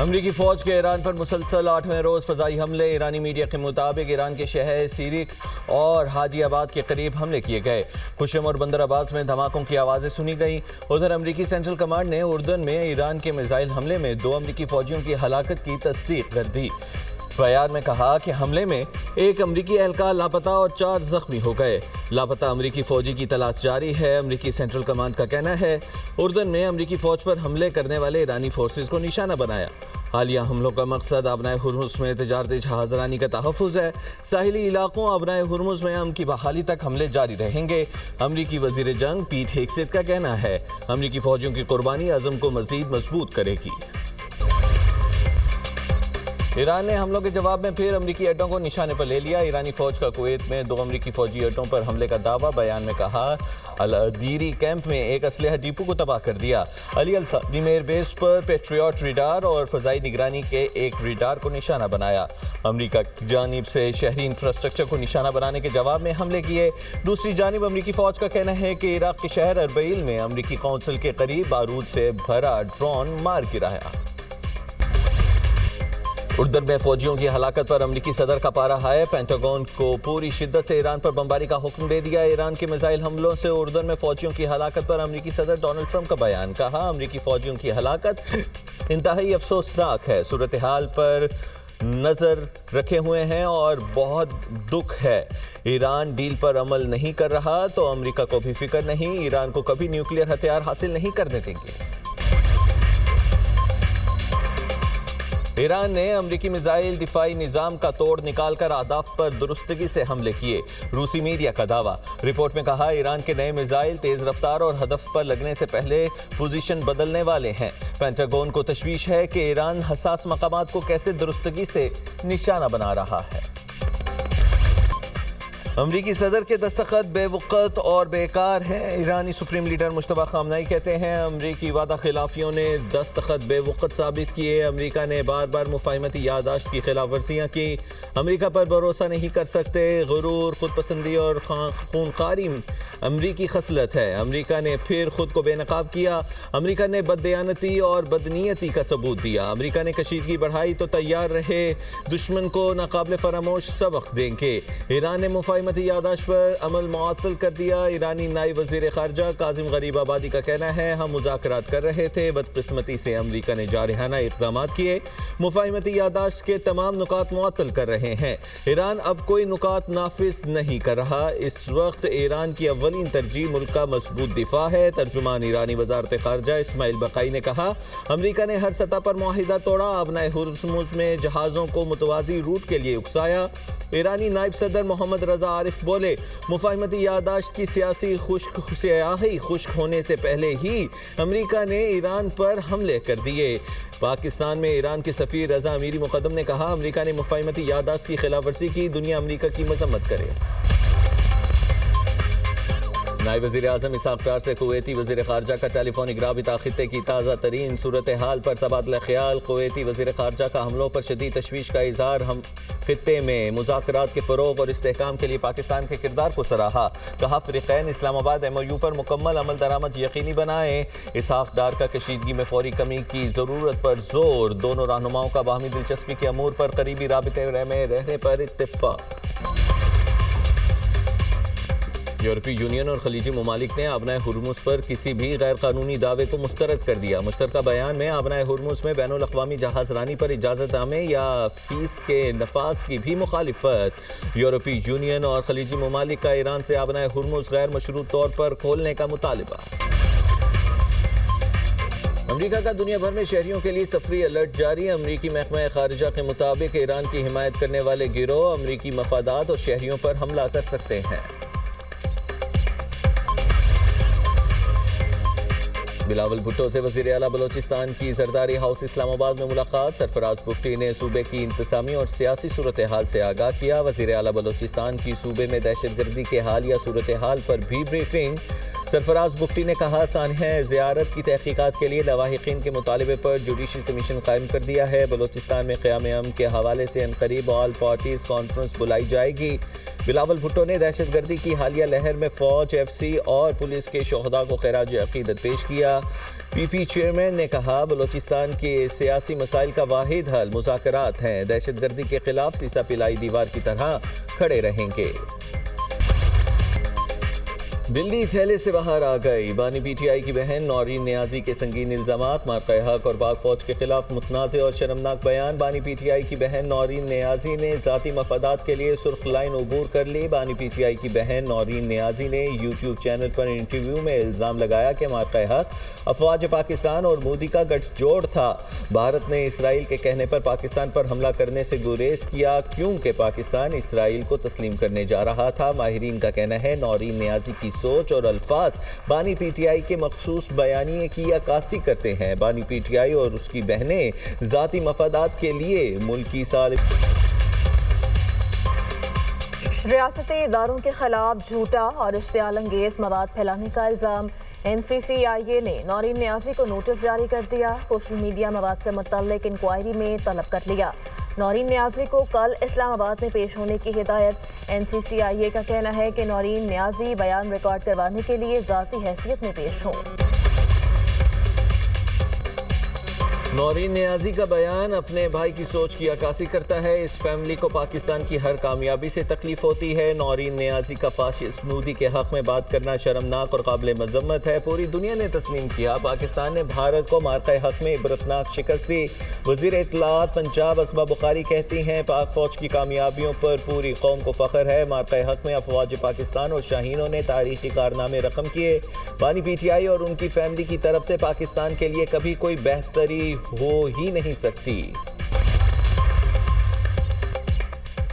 امریکی فوج کے ایران پر مسلسل 8ویں روز فضائی حملے۔ ایرانی میڈیا کے مطابق ایران کے شہر سیریک اور حاجی آباد کے قریب حملے کیے گئے۔ خوشم اور بندر عباس میں دھماکوں کی آوازیں سنی گئیں۔ ادھر امریکی سینٹرل کمانڈ نے اردن میں ایران کے میزائل حملے میں 2 امریکی فوجیوں کی ہلاکت کی تصدیق کر دی۔ بیان میں کہا کہ حملے میں 1 امریکی اہلکار لاپتہ اور 4 زخمی ہو گئے۔ لاپتہ امریکی فوجی کی تلاش جاری ہے۔ امریکی سینٹرل کمانڈ کا کہنا ہے اردن میں امریکی فوج پر حملے کرنے والے ایرانی فورسز کو نشانہ بنایا۔ حالیہ حملوں کا مقصد آبنائے ہرمز میں تجارتی جہاز رانی کا تحفظ ہے۔ ساحلی علاقوں آبنائے ہرمز میں امن کی بحالی تک حملے جاری رہیں گے۔ امریکی وزیر جنگ پیٹ ہیگسیت کا کہنا ہے امریکی فوجیوں کی قربانی عزم کو مزید مضبوط کرے گی۔ ایران نے حملوں کے جواب میں پھر امریکی اڈوں کو نشانے پر لے لیا۔ ایرانی فوج کا کویت میں 2 امریکی فوجی اڈوں پر حملے کا دعویٰ۔ بیان میں کہا العدیری کیمپ میں ایک اسلحہ ڈیپو کو تباہ کر دیا۔ علی الثانی ایئر بیس پر پیٹریوٹ ریڈار اور فضائی نگرانی کے ایک ریڈار کو نشانہ بنایا۔ امریکہ کی جانب سے شہری انفراسٹرکچر کو نشانہ بنانے کے جواب میں حملے کیے۔ دوسری جانب امریکی فوج کا کہنا ہے کہ عراق کے شہر اربعیل میں امریکی قونصل کے قریب بارود سے بھرا ڈرون مار گرایا۔ اردن میں فوجیوں کی ہلاکت پر امریکی صدر کا پارا ہائی۔ پینٹاگون کو پوری شدت سے ایران پر بمباری کا حکم دے دیا۔ ایران کے میزائل حملوں سے اردن میں فوجیوں کی ہلاکت پر امریکی صدر ڈونلڈ ٹرمپ کا بیان۔ کہا امریکی فوجیوں کی ہلاکت انتہائی افسوسناک ہے۔ صورتحال پر نظر رکھے ہوئے ہیں اور بہت دکھ ہے۔ ایران ڈیل پر عمل نہیں کر رہا تو امریکہ کو بھی فکر نہیں۔ ایران کو کبھی نیوکلیئر ہتھیار حاصل نہیں کرنے دیں گے۔ ایران نے امریکی میزائل دفاعی نظام کا توڑ نکال کر اہداف پر درستگی سے حملے کیے۔ روسی میڈیا کا دعویٰ۔ رپورٹ میں کہا ایران کے نئے میزائل تیز رفتار اور ہدف پر لگنے سے پہلے پوزیشن بدلنے والے ہیں۔ پینٹاگون کو تشویش ہے کہ ایران حساس مقامات کو کیسے درستگی سے نشانہ بنا رہا ہے۔ امریکی صدر کے دستخط بے وقت اور بیکار ہیں۔ ایرانی سپریم لیڈر مجتبیٰ خامنہئی کہتے ہیں امریکی وعدہ خلافیوں نے دستخط بے وقت ثابت کیے۔ امریکہ نے بار بار مفاہمتی یادداشت کی خلاف ورزیاں کی۔ امریکہ پر بھروسہ نہیں کر سکتے۔ غرور، خود پسندی اور خونخواری امریکی خصلت ہے۔ امریکہ نے پھر خود کو بے نقاب کیا۔ امریکہ نے بددیانتی اور بدنیتی کا ثبوت دیا۔ امریکہ نے کشیدگی بڑھائی تو تیار رہے دشمن کو ناقابل فراموش سبق دیں گے۔ ایران نے مفاہمتی یادداشت پر عمل معطل کر دیا۔ ایرانی نائب وزیر خارجہ کاظم غریب آبادی کا کہنا ہے ہم مذاکرات کر رہے تھے، بدقسمتی سے امریکہ نے جارحانہ اقدامات کیے، مفاہمتی یادداشت کے تمام نکات معطل کر رہے ہیں۔ ایران اب کوئی نکات نافذ نہیں کر رہا۔ اس وقت ایران کی اولین ترجیح ملک کا مضبوط دفاع ہے۔ ترجمان ایرانی وزارت خارجہ اسماعیل بقائی نے کہا امریکہ نے ہر سطح پر معاہدہ توڑا، آبنائے ہرمز میں جہازوں کو متوازی روٹ کے لیے اکسایا۔ ایرانی نائب صدر محمد رضا عارف بولے مفاہمتی یادداشت کی سیاسی خشک ہونے سے پہلے ہی امریکہ نے ایران پر حملے کر دیے۔ پاکستان میں ایران کے سفیر رضا امیری مقدم نے کہا امریکہ نے مفاہمتی یادداشت کی خلاف ورزی کی، دنیا امریکہ کی مذمت کرے۔ نائب وزیر اعظم اسحاق ڈار سے کویتی وزیر خارجہ کا ٹیلی فونک رابطہ۔ خطے کی تازہ ترین صورتحال پر تبادلہ خیال۔ کویتی وزیر خارجہ کا حملوں پر شدید تشویش کا اظہار۔ خطے میں مذاکرات کے فروغ اور استحکام کے لیے پاکستان کے کردار کو سراہا۔ کہا فریقین اسلام آباد MOU پر مکمل عمل درآمد یقینی بنائیں۔ اسحاق ڈار کا کشیدگی میں فوری کمی کی ضرورت پر زور۔ دونوں رہنماؤں کا باہمی دلچسپی کے امور پر قریبی رابطے میں رہنے پر اتفاق۔ یورپی یونین اور خلیجی ممالک نے آبنائے ہرمز پر کسی بھی غیر قانونی دعوے کو مسترد کر دیا۔ مشترکہ بیان میں آبنائے ہرمز میں بین الاقوامی جہاز رانی پر اجازت نامے یا فیس کے نفاذ کی بھی مخالفت۔ یورپی یونین اور خلیجی ممالک کا ایران سے آبنائے ہرمز غیر مشروط طور پر کھولنے کا مطالبہ۔ امریکہ کا دنیا بھر میں شہریوں کے لیے سفری الرٹ جاری۔ امریکی محکمہ خارجہ کے مطابق ایران کی حمایت کرنے والے گروہ امریکی مفادات اور شہریوں پر حملہ کر سکتے ہیں۔ بلاول بھٹو سے وزیر اعلیٰ بلوچستان کی زرداری ہاؤس اسلام آباد میں ملاقات۔ سرفراز بگٹی نے صوبے کی انتظامی اور سیاسی صورتحال سے آگاہ کیا۔ وزیر اعلیٰ بلوچستان کی صوبے میں دہشت گردی کے حالیہ صورتحال پر بھی بریفنگ۔ سرفراز بگٹی نے کہا سانحہ زیارت کی تحقیقات کے لیے لواحقین کے مطالبے پر جوڈیشل کمیشن قائم کر دیا ہے۔ بلوچستان میں قیام امن کے حوالے سے عنقریب آل پارٹیز کانفرنس بلائی جائے گی۔ بلاول بھٹو نے دہشت گردی کی حالیہ لہر میں فوج، ایف سی اور پولیس کے شہداء کو خراج عقیدت پیش کیا۔ پی پی چیئرمین نے کہا بلوچستان کے سیاسی مسائل کا واحد حل مذاکرات ہیں، دہشت گردی کے خلاف سیسا پلائی دیوار کی طرح کھڑے رہیں گے۔ بلی تھیلے سے باہر آ گئی، بانی پی ٹی آئی کی بہن نورین نیازی کے سنگین الزامات، مارکہ حق اور پاک فوج کے خلاف متنازع اور شرمناک بیان۔ بانی پی ٹی آئی کی بہن نورین نیازی نے ذاتی مفادات کے لیے سرخ لائن عبور کر لی۔ بانی پی ٹی آئی کی بہن نورین نیازی نے یوٹیوب چینل پر انٹرویو میں الزام لگایا کہ مارکہ حق افواج پاکستان اور مودی کا گٹھ جوڑ تھا۔ بھارت نے اسرائیل کے کہنے پر پاکستان پر حملہ کرنے سے گریز کیا کیونکہ پاکستان اسرائیل کو تسلیم کرنے جا رہا تھا۔ ماہرین کا کہنا ہے نورین نیازی کی سوچ اور الفاظ بانی پی ٹی آئی کے مخصوص بیانیے کی عکاسی کرتے ہیں۔ بانی پی ٹی آئی اور اس کی بہنیں ذاتی مفادات کے لیے ملکی ریاستی اداروں کے خلاف جھوٹا اور اشتعال انگیز مواد پھیلانے کا الزام۔ NCCIA نے نورین نیازی کو نوٹس جاری کر دیا، سوشل میڈیا مواد سے متعلق انکوائری میں طلب کر لیا۔ نورین نیازی کو کل اسلام آباد میں پیش ہونے کی ہدایت۔ NCCIA کا کہنا ہے کہ نورین نیازی بیان ریکارڈ کروانے کے لیے ذاتی حیثیت میں پیش ہوں۔ نورین نیازی کا بیان اپنے بھائی کی سوچ کی عکاسی کرتا ہے۔ اس فیملی کو پاکستان کی ہر کامیابی سے تکلیف ہوتی ہے۔ نورین نیازی کا فاشسٹ مودی کے حق میں بات کرنا شرمناک اور قابل مذمت ہے۔ پوری دنیا نے تسلیم کیا پاکستان نے بھارت کو مارکہ حق میں عبرتناک شکست دی۔ وزیر اطلاعات پنجاب اسما بخاری کہتی ہیں پاک فوج کی کامیابیوں پر پوری قوم کو فخر ہے۔ مارکہ حق میں افواج پاکستان اور شاہینوں نے تاریخی کارنامے رقم کیے۔ بانی پی ٹی آئی اور ان کی فیملی کی طرف سے پاکستان کے لیے کبھی کوئی بہتری ہو ہی نہیں سکتی۔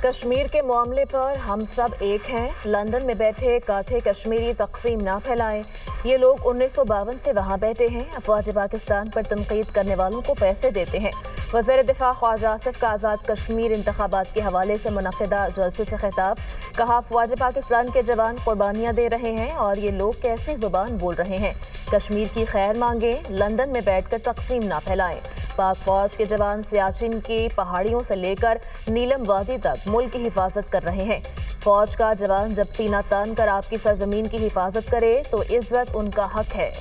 کشمیر کے معاملے پر ہم سب ایک ہیں، لندن میں بیٹھے کاٹھے کشمیری تقسیم نہ پھیلائیں، یہ لوگ 1952 سے وہاں بیٹھے ہیں، افواج پاکستان پر تنقید کرنے والوں کو پیسے دیتے ہیں۔ وزیر دفاع خواجہ آصف کا آزاد کشمیر انتخابات کے حوالے سے منعقدہ جلسے سے خطاب، کہا افواج پاکستان کے جوان قربانیاں دے رہے ہیں اور یہ لوگ کیسی زبان بول رہے ہیں، کشمیر کی خیر مانگیں، لندن میں بیٹھ کر تقسیم نہ پھیلائیں۔ پاک فوج کے جوان سیاچن کی پہاڑیوں سے لے کر نیلم وادی تک ملک کی حفاظت کر رہے ہیں۔ فوج کا جوان جب سینہ تان کر آپ کی سرزمین کی حفاظت کرے تو عزت ان کا حق ہے۔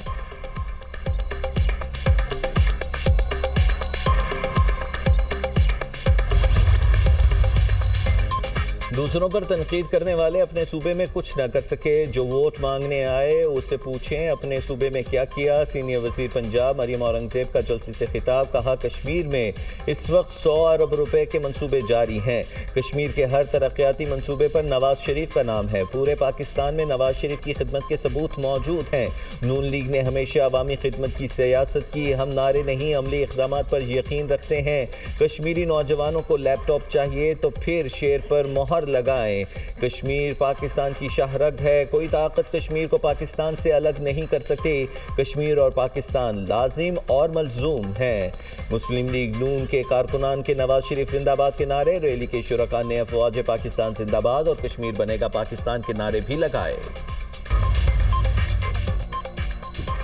دوسروں پر تنقید کرنے والے اپنے صوبے میں کچھ نہ کر سکے، جو ووٹ مانگنے آئے اسے پوچھیں اپنے صوبے میں کیا کیا۔ سینئر وزیر پنجاب مریم اورنگزیب کا جلسے سے خطاب، کہا کشمیر میں اس وقت 100 ارب روپے کے منصوبے جاری ہیں، کشمیر کے ہر ترقیاتی منصوبے پر نواز شریف کا نام ہے، پورے پاکستان میں نواز شریف کی خدمت کے ثبوت موجود ہیں۔ نون لیگ نے ہمیشہ عوامی خدمت کی سیاست کی، ہم نعرے نہیں عملی اقدامات پر یقین رکھتے ہیں۔ کشمیری نوجوانوں کو لیپ ٹاپ چاہیے تو پھر شیر پر مہر لگائیں، کشمیر پاکستان کی شاہ رگ ہے، کوئی طاقت کشمیر کو پاکستان سے الگ نہیں کر سکتی، کشمیر اور پاکستان لازم اور ملزوم ہیں۔ مسلم لیگ نون کے کارکنان کے نواز شریف زندہ باد کے نعرے، ریلی کے شرکاء نے افواج پاکستان زندہ باد اور کشمیر بنے گا پاکستان کے نعرے بھی لگائے۔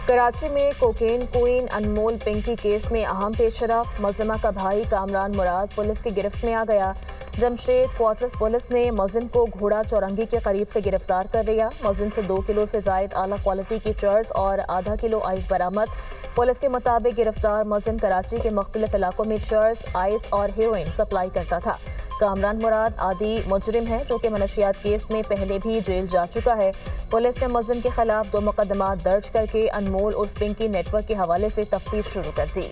کراچی میں کوکین کوئین انمول پنکی کیس میں اہم پیش رفت، ملزمہ کا بھائی کامران مراد پولیس کی گرفت میں آ گیا۔ جمشید کوارٹرز پولیس نے ملزم کو گھوڑا چورنگی کے قریب سے گرفتار کر لیا۔ ملزم سے 2 کلو سے زائد اعلیٰ کوالٹی کی چرس اور ½ کلو آئس برآمد۔ پولیس کے مطابق گرفتار ملزم کراچی کے مختلف علاقوں میں چرس، آئس اور ہیروئن سپلائی کرتا تھا۔ کامران مراد عادی مجرم ہے جو کہ منشیات کیس میں پہلے بھی جیل جا چکا ہے۔ پولیس نے ملزم کے خلاف 2 مقدمات درج کر کے انمول عرف پنکی نیٹ ورک کے حوالے سے تفتیش شروع کر دی۔